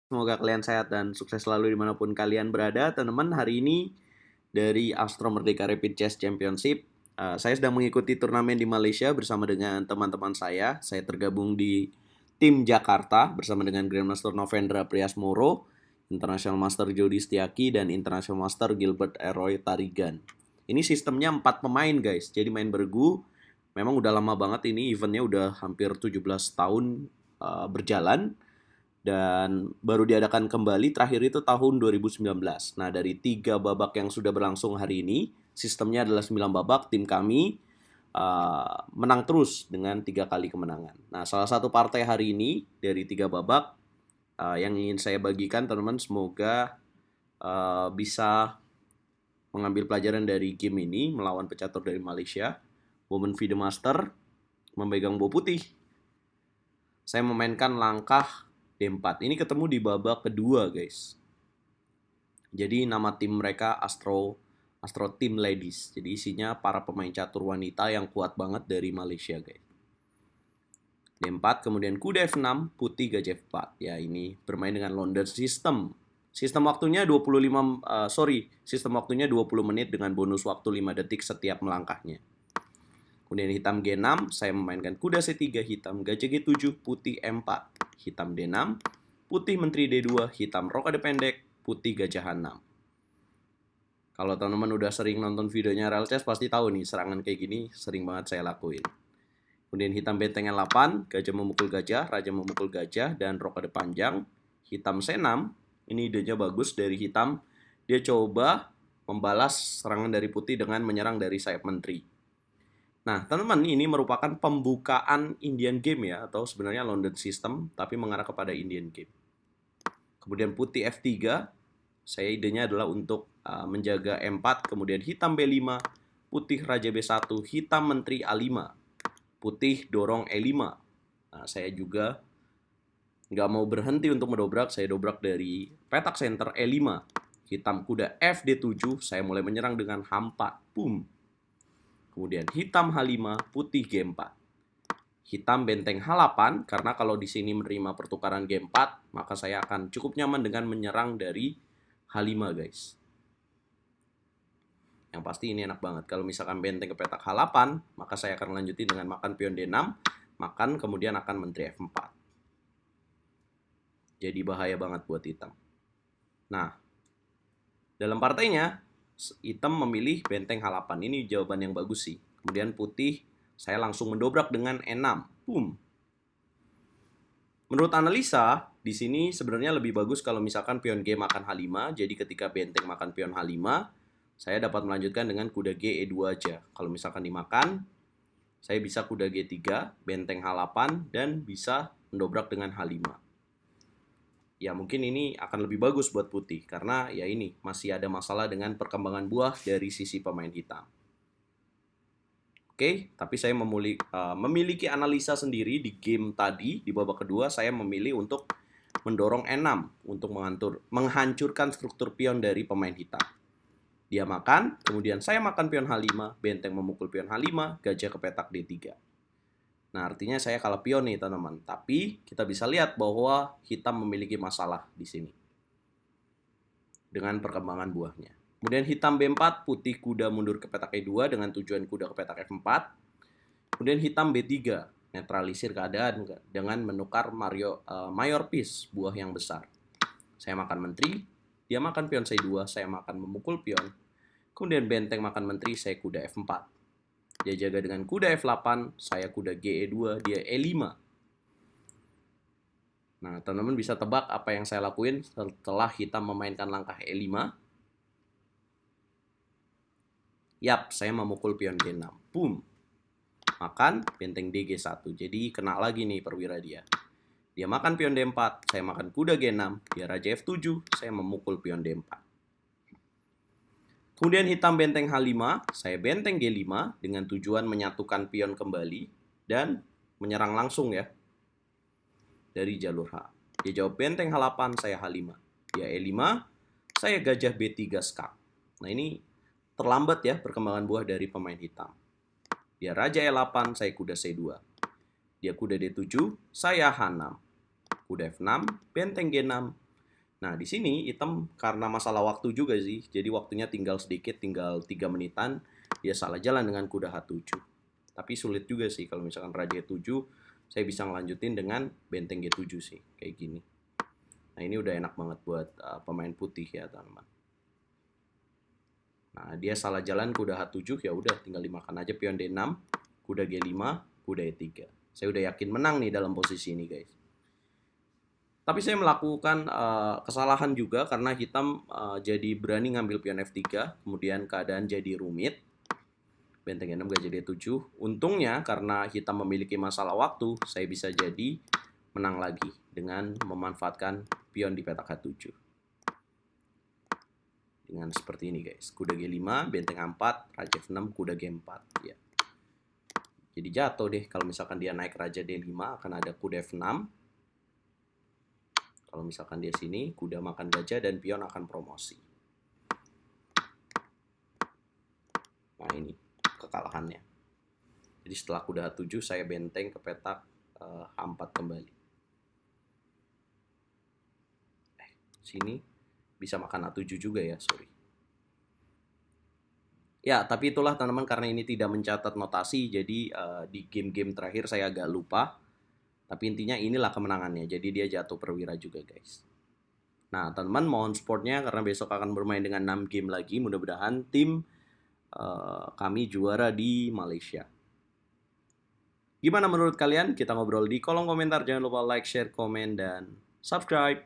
Semoga kalian sehat dan sukses selalu dimanapun kalian berada. Teman-teman, hari ini dari Astro Merdeka Rapid Chess Championship, saya sedang mengikuti turnamen di Malaysia bersama dengan teman-teman saya. Saya tergabung di tim Jakarta bersama dengan Grandmaster Novendra Priasmoro, International Master Jody Setiaki, dan International Master Gilbert Eroy Tarigan. Ini sistemnya 4 pemain guys, jadi main bergu. Memang udah lama banget ini, eventnya udah hampir 17 tahun berjalan dan baru diadakan kembali terakhir itu tahun 2019. Nah, dari 3 babak yang sudah berlangsung hari ini, sistemnya adalah 9 babak, tim kami menang terus dengan 3 kali kemenangan. Nah, salah satu partai hari ini dari 3 babak yang ingin saya bagikan teman-teman, semoga bisa mengambil pelajaran dari game ini melawan pecatur dari Malaysia, Women FIDE Master, memegang bow putih. Saya memainkan langkah D4. Ini ketemu di babak kedua, guys. Jadi nama tim mereka Astro Team Ladies. Jadi isinya para pemain catur wanita yang kuat banget dari Malaysia, guys. D4, kemudian kuda F6, putih gajah F4. Ya, ini bermain dengan London System. Sistem waktunya 20 menit dengan bonus waktu 5 detik setiap melangkahnya. Kemudian hitam G6, saya memainkan kuda C3, hitam gajah G7, putih M4, hitam D6, putih menteri D2, hitam rokade pendek, putih gajah H6. Kalau teman-teman udah sering nonton videonya Real Chess pasti tahu nih, serangan kayak gini sering banget saya lakuin. Kemudian hitam benteng L8, gajah memukul gajah, raja memukul gajah, dan rokade panjang. Hitam C6, ini idenya bagus dari hitam. Dia coba membalas serangan dari putih dengan menyerang dari sayap menteri. Nah, teman-teman, ini merupakan pembukaan Indian Game ya, atau sebenarnya London System, tapi mengarah kepada Indian Game. Kemudian putih F3, saya idenya adalah untuk menjaga E4, kemudian hitam B5, putih raja B1, hitam menteri A5, putih dorong E5. Nah, saya juga nggak mau berhenti untuk mendobrak, saya dobrak dari petak center E5. Hitam kuda FD7, saya mulai menyerang dengan H4. Boom. Kemudian hitam H5, putih G4. Hitam benteng H8, karena kalau di sini menerima pertukaran G4, maka saya akan cukup nyaman dengan menyerang dari H5, guys. Yang pasti ini enak banget. Kalau misalkan benteng ke petak H8, maka saya akan lanjutin dengan makan pion D6, makan kemudian akan menteri F4. Jadi bahaya banget buat hitam. Nah, dalam partainya, hitam memilih benteng H8. Ini jawaban yang bagus sih. Kemudian putih, saya langsung mendobrak dengan E6. Boom. Menurut analisa, di sini sebenarnya lebih bagus kalau misalkan pion G makan H5. Jadi ketika benteng makan pion H5, saya dapat melanjutkan dengan kuda G E2 aja. Kalau misalkan dimakan, saya bisa kuda G3, benteng H8, dan bisa mendobrak dengan H5. Ya mungkin ini akan lebih bagus buat putih, karena ya ini masih ada masalah dengan perkembangan buah dari sisi pemain hitam. Oke, tapi saya memiliki analisa sendiri di game tadi, di babak kedua, saya memilih untuk mendorong E6 untuk menghancurkan struktur pion dari pemain hitam. Dia makan, kemudian saya makan pion H5, benteng memukul pion H5, gajah ke petak D3. Nah, artinya saya kalah pion nih, teman-teman. Tapi kita bisa lihat bahwa hitam memiliki masalah di sini dengan perkembangan buahnya. Kemudian hitam B4, putih kuda mundur ke petak E2 dengan tujuan kuda ke petak F4. Kemudian hitam B3, netralisir keadaan dengan menukar mayor piece, buah yang besar. Saya makan menteri, dia makan pion C2, saya makan memukul pion. Kemudian benteng makan menteri, saya kuda F4. Dia jaga dengan kuda F8, saya kuda GE2, dia E5. Nah, teman-teman bisa tebak apa yang saya lakuin setelah hitam memainkan langkah E5. Yap, saya memukul pion G6. Boom. Makan benteng DG1. Jadi kena lagi nih perwira dia. Dia makan pion D4, saya makan kuda G6, dia raja F7, saya memukul pion D4. Kemudian hitam benteng H5, saya benteng G5 dengan tujuan menyatukan pion kembali dan menyerang langsung ya dari jalur H. Dia jawab benteng H8, saya H5. Dia E5, saya gajah B3 skak. Nah ini terlambat ya perkembangan buah dari pemain hitam. Dia raja E8, saya kuda C2. Dia kuda D7, saya H6. Kuda F6, benteng G6. Nah, di sini hitam karena masalah waktu juga sih. Jadi waktunya tinggal sedikit, tinggal 3 menitan. Dia salah jalan dengan kuda H7. Tapi sulit juga sih kalau misalkan Raja E7, saya bisa ngelanjutin dengan benteng G7 sih, kayak gini. Nah, ini udah enak banget buat pemain putih ya, teman-teman. Nah, dia salah jalan kuda H7, ya udah tinggal dimakan aja pion D6, kuda G5, kuda E3. Saya udah yakin menang nih dalam posisi ini, guys. Tapi saya melakukan kesalahan juga karena hitam jadi berani ngambil pion F3, kemudian keadaan jadi rumit. Benteng E6 gak jadi E7. Untungnya karena hitam memiliki masalah waktu, saya bisa jadi menang lagi dengan memanfaatkan pion di petak H7. Dengan seperti ini, guys. Kuda G5, benteng A4, raja F6, kuda G4 ya. Jadi jatuh deh kalau misalkan dia naik raja D5, akan ada kuda F6. Kalau misalkan dia sini, kuda makan gajah dan pion akan promosi. Nah, ini kekalahannya. Jadi setelah kuda H7, saya benteng ke petak H4 kembali. Sini bisa makan A7 juga ya, sorry. Ya, tapi itulah teman-teman, karena ini tidak mencatat notasi, jadi di game-game terakhir saya agak lupa. Tapi intinya inilah kemenangannya, jadi dia jatuh perwira juga, guys. Nah, teman-teman mohon supportnya karena besok akan bermain dengan 6 game lagi. Mudah-mudahan tim kami juara di Malaysia. Gimana menurut kalian? Kita ngobrol di kolom komentar. Jangan lupa like, share, komen, dan subscribe.